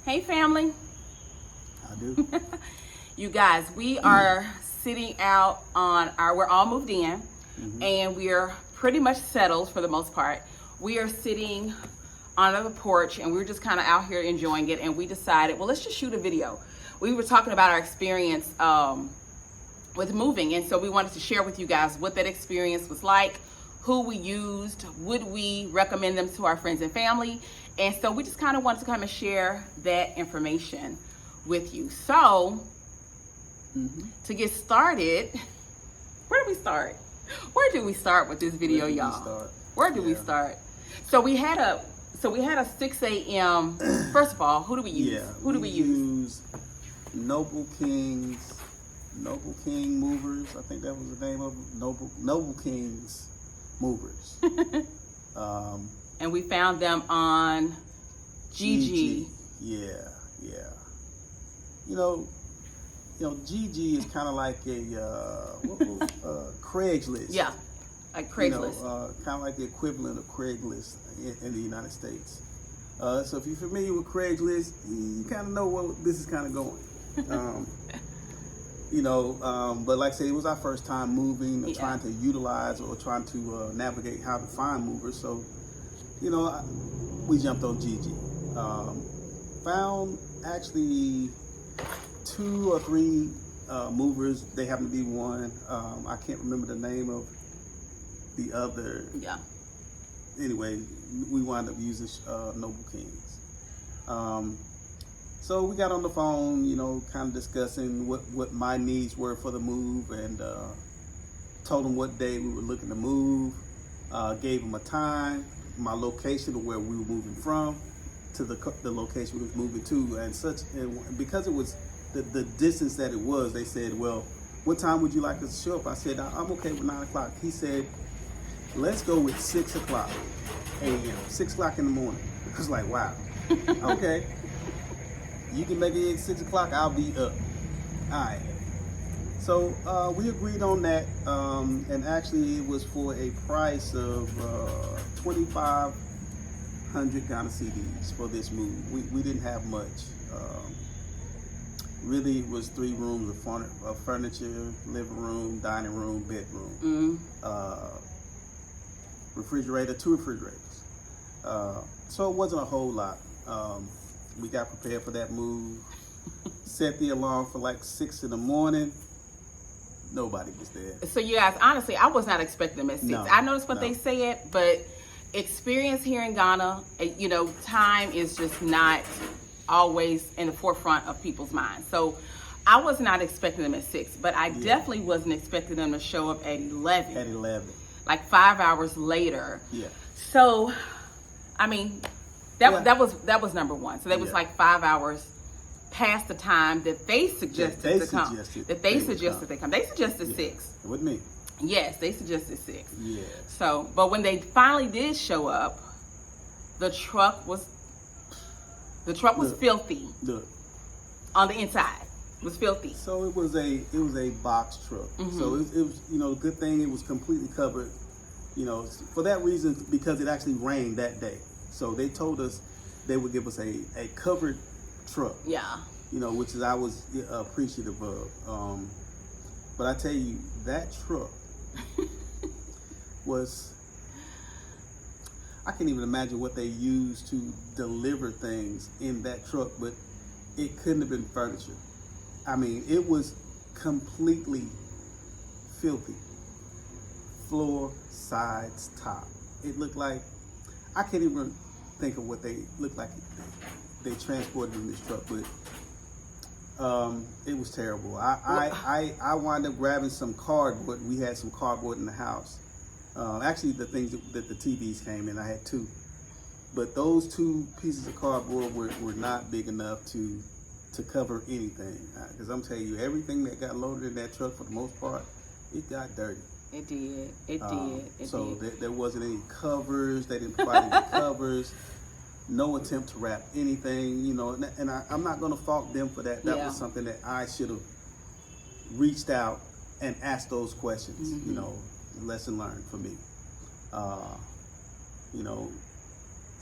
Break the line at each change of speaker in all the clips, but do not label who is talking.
Hey family.
I do.
You guys, we are sitting out on we're all moved in and we're pretty much settled for the most part. We are sitting on the porch and we're just kind of out here enjoying it, and we decided, well, let's just shoot a video. We were talking about our experience with moving, and so we wanted to share with you guys what that experience was like, who we used, would we recommend them to our friends and family. And so we just kind of wanted to come and share that information with you. So to get started, where do we start? Where do we start with this video, y'all? Where do we start? So we had a 6 a.m. First of all, who do we use?
Yeah,
who do we use?
Noble King Movers. I think that was the name of it. Noble Kings Movers.
And we found them on GG.
Yeah. You know, GG is kind of like a Craigslist.
Yeah, like Craigslist.
Kind of like the equivalent of Craigslist in the United States. So if you're familiar with Craigslist, you kind of know where this is kind of going. But like I said, it was our first time moving, trying to utilize or trying to navigate how to find movers. So, we jumped on GG. Found actually 2 or 3 movers. They happened to be one. I can't remember the name of the other.
Yeah.
Anyway, we wound up using Noble Kings. So we got on the phone, kind of discussing what my needs were for the move, and told them what day we were looking to move, gave them a time, my location of where we were moving from to the location we was moving to, and because it was the distance that it was, they said, well, what time would you like us to show up? I said, I'm okay with 9 o'clock. He said, let's go with 6 o'clock a.m., 6 o'clock in the morning. I was like, wow, okay. You can make it at 6 o'clock, I'll be up. All right. So we agreed on that, and actually it was for a price of 2,500 Ghana cedis for this move. We didn't have much. Really, it was 3 rooms of furniture, living room, dining room, bedroom, refrigerator, 2 refrigerators. So it wasn't a whole lot. We got prepared for that move, set the alarm for like 6 in the morning. Nobody was there.
So you guys, honestly, I was not expecting them at 6.
No,
I noticed what they said, but experience here in Ghana, time is just not always in the forefront of people's minds. So I was not expecting them at 6, but I definitely wasn't expecting them to show up at 11.
At 11.
Like 5 hours later.
Yeah.
So, I mean, that was number one. So that was like 5 hours past the time that they suggested to come. They suggested 6.
With me.
Yes, they suggested 6.
Yeah.
So, but when they finally did show up, the truck was filthy.
Look.
On the inside. It was filthy.
So it was a box truck. So it was the good thing it was completely covered. For that reason, because it actually rained that day. So they told us they would give us a covered truck.
Yeah.
Which is I was appreciative of. But I tell you, that truck was, I can't even imagine what they used to deliver things in that truck, but it couldn't have been furniture. I mean, it was completely filthy. Floor, sides, top. It looked like, I can't even think of what they looked like they transported in this truck, but it was terrible. I wound up grabbing some cardboard. We had some cardboard in the house. Actually, the things that the TVs came in, I had 2. But those 2 pieces of cardboard were not big enough to cover anything. Because I'm telling you, everything that got loaded in that truck, for the most part, it got dirty.
It did.
There wasn't any covers. They didn't provide any covers. No attempt to wrap anything, and I'm not going to fault them for that. That was something that I should have reached out and asked those questions. Lesson learned for me.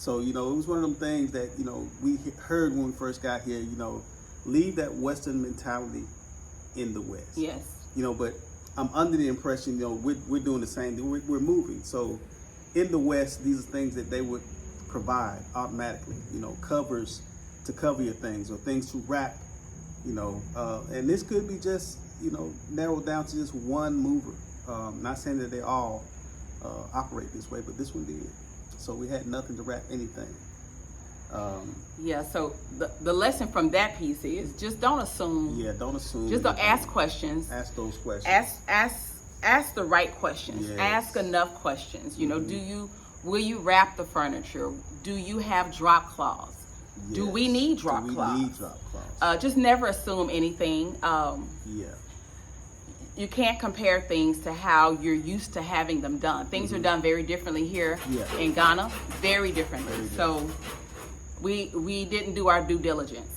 So, you know, it was one of them things that, you know, we heard when we first got here, you know, leave that Western mentality in the West.
Yes.
You know, but I'm under the impression, you know, we're doing the same thing. We're moving. So in the West, these are things that they would provide automatically, you know, covers to cover your things or things to wrap, you know, and this could be just, you know, narrowed down to just one mover. Not saying that they all operate this way, but this one did. So we had nothing to wrap anything.
Yeah, so the lesson from that piece is just don't assume.
Yeah, don't assume.
Just don't ask questions.
Ask those questions.
Ask the right questions.
Yes.
Ask enough questions. You know, will you wrap the furniture? Do you have drop cloths?
Yes.
Do we need drop cloths?
We need drop cloths.
Just never assume anything.
Yeah.
You can't compare things to how you're used to having them done. Things are done very differently here in Ghana, very differently. So we didn't do our due diligence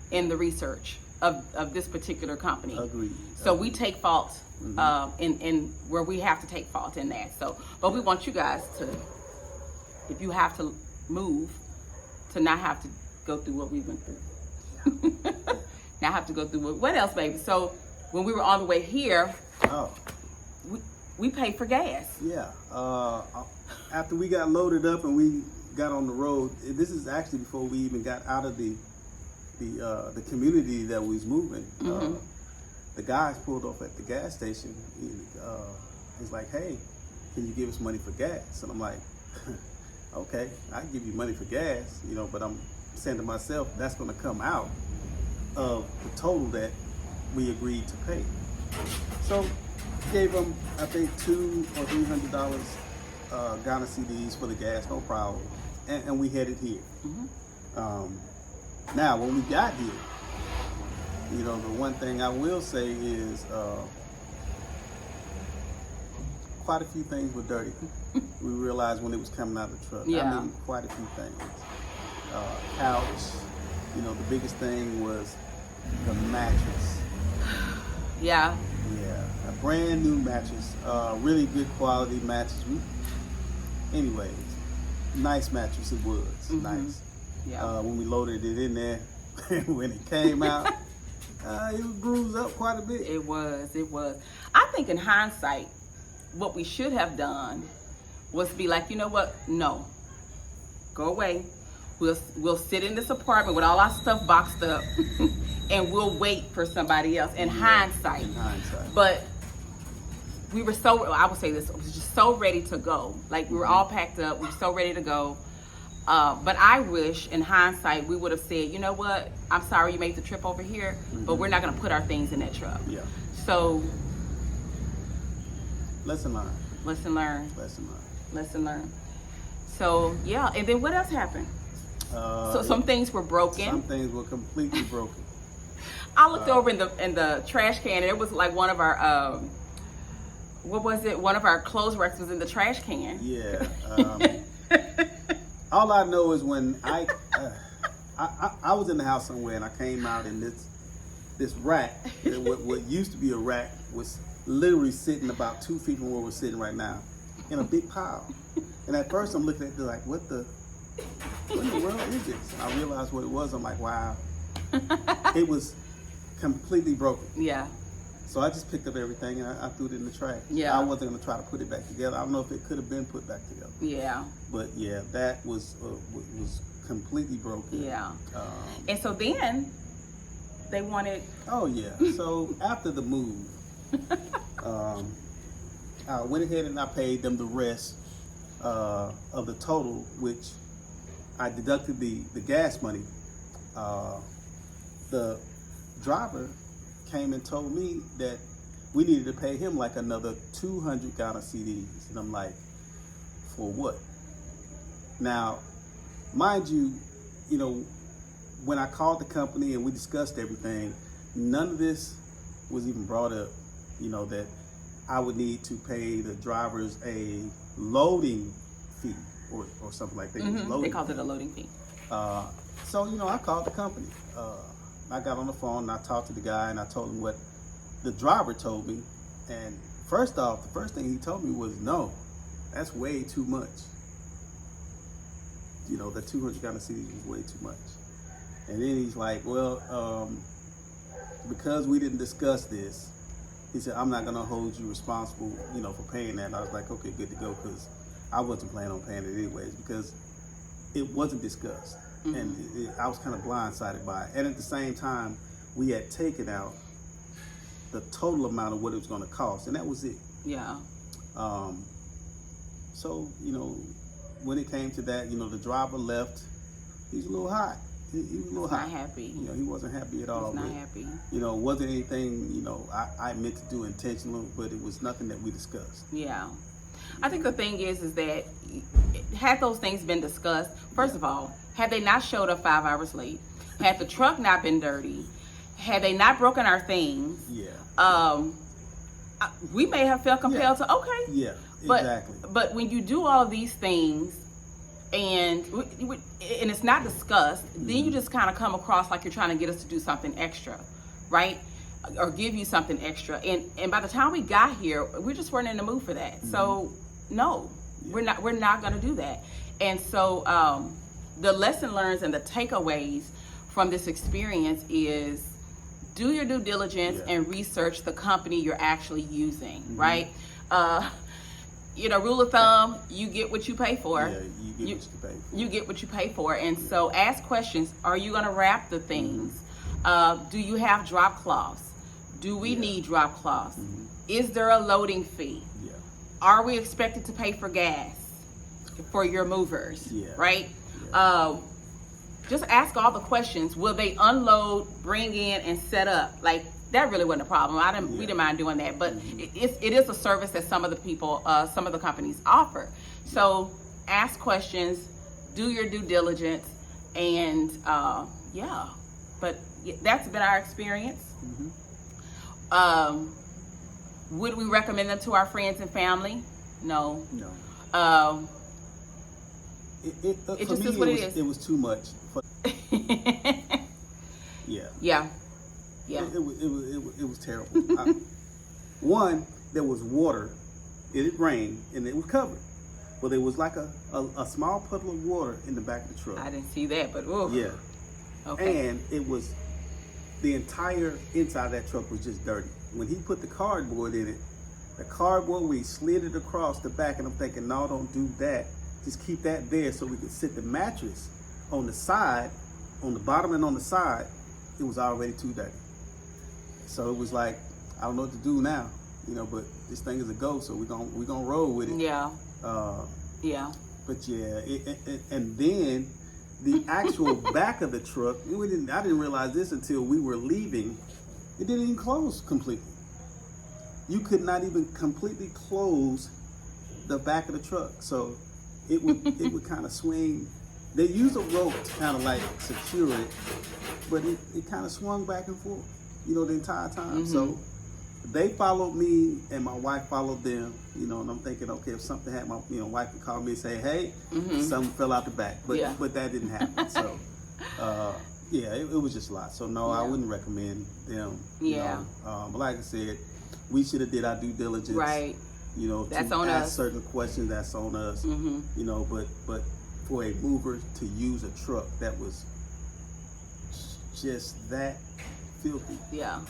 in the research of this particular company.
Agreed.
So we take fault in where we have to take fault in that. So, but we want you guys to, if you have to move, to not have to go through what we went through. Not have to go through what else, baby? So when we were on the way here, we paid for gas.
Yeah. After we got loaded up and we got on the road, this is actually before we even got out of the community that we was moving. The guys pulled off at the gas station. He's like, "Hey, can you give us money for gas?" And I'm like, "Okay, I can give you money for gas, you know, but I'm saying to myself, that's going to come out of the total that we agreed to pay." So gave them, I think, $200 or $300 Ghana CDs for the gas, no problem, and we headed here. Now, when we got here, you know, the one thing I will say is quite a few things were dirty. We realized when it was coming out of the truck.
Yeah.
I mean, quite a few things. Couch, you know, the biggest thing was the mattress.
Yeah.
Yeah, a brand new mattress, really good quality mattress. Anyways, nice mattress it was, nice.
Yeah.
When we loaded it in there, when it came out, it was bruised up quite a bit.
It was. I think in hindsight, what we should have done was be like, you know what? No, go away. We'll sit in this apartment with all our stuff boxed up, and we'll wait for somebody else. In hindsight. But we were I would say this, was just so ready to go. Like we were all packed up. We were so ready to go. But I wish, in hindsight, we would have said, you know what? I'm sorry you made the trip over here, but we're not going to put our things in that truck.
Yeah.
So.
Lesson learned.
Lesson learned.
Lesson learned.
Lesson learned. So yeah, and then what else happened? So some things were broken.
Some things were completely broken.
I looked over in the trash can, and it was like one of our what was it? One of our clothes racks was in the trash can.
Yeah. All I know is when I was in the house somewhere and I came out and this rack, what used to be a rack, was literally sitting about 2 feet from where we're sitting right now, in a big pile. And at first I'm looking at it like, what in the world is this? And I realized what it was. I'm like, wow. It was completely broken.
Yeah.
So I just picked up everything and I threw it in the trash.
Yeah.
I wasn't going to try to put it back together. I don't know if it could have been put back together.
Yeah.
But yeah, that was completely broken.
Yeah. And so then they wanted.
Oh yeah. So after the move, I went ahead and I paid them the rest of the total, which I deducted the gas money. The driver came and told me that we needed to pay him like another 200 Ghana CDs. And I'm like, for what? Now, mind you, you know, when I called the company and we discussed everything, none of this was even brought up, you know, that I would need to pay the drivers a loading fee or something like that.
They called it a loading fee.
So, you know, I called the company. I got on the phone and I talked to the guy and I told him what the driver told me. And first off, the first thing he told me was, no, that's way too much. you know, that 200 gallon CD was way too much. And then he's like, well, because we didn't discuss this, he said, I'm not going to hold you responsible, you know, for paying that. And I was like, okay, good to go, because I wasn't planning on paying it anyways, because it wasn't discussed. And I was kind of blindsided by it. And at the same time, we had taken out the total amount of what it was going to cost, and that was it.
Yeah.
So, you know, when it came to that, you know, the driver left. He was a little hot. He was a little hot.
Not happy.
You know, he wasn't happy at all.
He's not
but,
happy.
You know, it wasn't anything, you know, I meant to do intentional, but it was nothing that we discussed.
Yeah. I think the thing is that had those things been discussed, first of all, had they not showed up 5 hours late, had the truck not been dirty, had they not broken our things, we may have felt compelled to, okay.
Yeah,
but,
exactly.
But when you do all of these things and it's not discussed, then you just kind of come across like you're trying to get us to do something extra, right? Or give you something extra. And by the time we got here, we just weren't in the mood for that. So no, we're not going to do that. And so the lesson learned and the takeaways from this experience is do your due diligence and research the company you're actually using, right? You know, rule of thumb, you get what you pay for.
Yeah, you get what you pay for.
You get what you pay for. And so ask questions. Are you going to wrap the things? Do you have drop cloths? Do we need drop cloths? Is there a loading fee?
Yeah.
Are we expected to pay for gas for your movers?
Yeah.
Right?
Yeah.
Just ask all the questions. Will they unload, bring in, and set up? Like, that really wasn't a problem. We didn't mind doing that. But it is a service that some of the people, some of the companies offer. So ask questions, do your due diligence, and But that's been our experience. Would we recommend them to our friends and family? No.
No.
It
for
just
me,
is what it is.
It was too much.
Yeah.
It was terrible. One, there was water. It had rained and it was covered. But there was like a small puddle of water in the back of the truck.
I didn't see that, but ooh.
Yeah.
Okay.
And it was, the entire inside of that truck was just dirty. When he put the cardboard in it, the cardboard, we slid it across the back, and I'm thinking, no, don't do that. Just keep that there so we could sit the mattress on the side, on the bottom and on the side. It was already too dirty. So it was like, I don't know what to do now, you know, but this thing is a go, so we're gonna roll with it.
Yeah.
Yeah. But yeah, and then the actual back of the truck, I didn't realize this until we were leaving. It didn't even close completely. You could not even completely close the back of the truck. So it would kind of swing. They used a rope to kind of like secure it, but it kind of swung back and forth, you know, the entire time. So they followed me and my wife followed them, you know, and I'm thinking, okay, if something happened, my wife could call me and say, hey, something fell out the back. But that didn't happen. So it was just a lot. So no, I wouldn't recommend them. You know? But like I said, we should have did our due diligence.
Right.
You know,
that's
to
on
ask
us.
certain questions, that's on us. You know, but for a mover to use a truck that was just that filthy.
Yeah.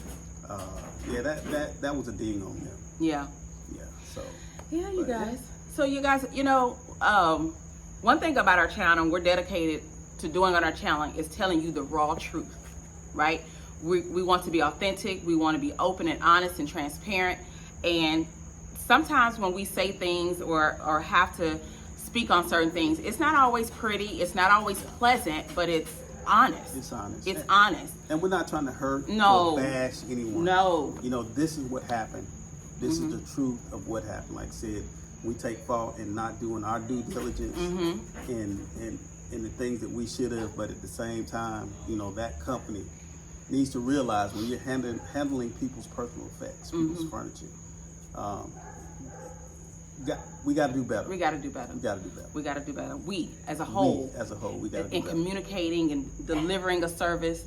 That was a ding on them.
Yeah.
Yeah. So.
Yeah, you guys. So you guys, you know, one thing about our channel, we're dedicated to doing on our channel, is telling you the raw truth, right? We want to be authentic. We want to be open and honest and transparent. And sometimes when we say things or have to speak on certain things, it's not always pretty. It's not always pleasant, but it's honest.
It's honest.
It's honest.
And we're not trying to hurt
or
bash anyone.
No.
You know, this is what happened. This is the truth of what happened. Like I said, we take fault in not doing our due diligence and the things that we should have, but at the same time, you know, that company needs to realize when you're handling people's personal effects, people's furniture, we got to do better.
We got to do better.
We got to do better.
We got to do better. We, as a whole,
we got to do
in
better.
communicating and delivering a service,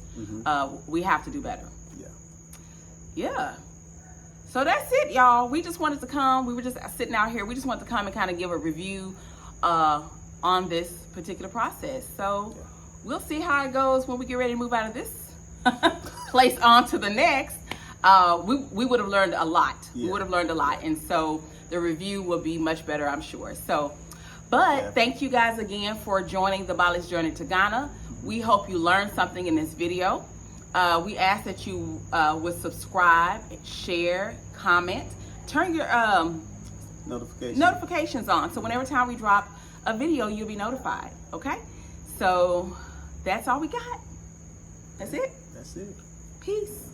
we have to do better.
Yeah.
Yeah. So that's it, y'all. We just wanted to come. We were just sitting out here. We just wanted to come and kind of give a review on this particular process. So we'll see how it goes when we get ready to move out of this place on to the next. We would have learned a lot.
Yeah.
We would have learned a lot. And so the review will be much better, I'm sure. So, but thank you guys again for joining the Bali's Journey to Ghana. We hope you learned something in this video. We ask that you would subscribe, share, comment, turn your notifications on. So whenever time we drop a video, you'll be notified. Okay? So that's all we got. That's it.
That's it.
Peace.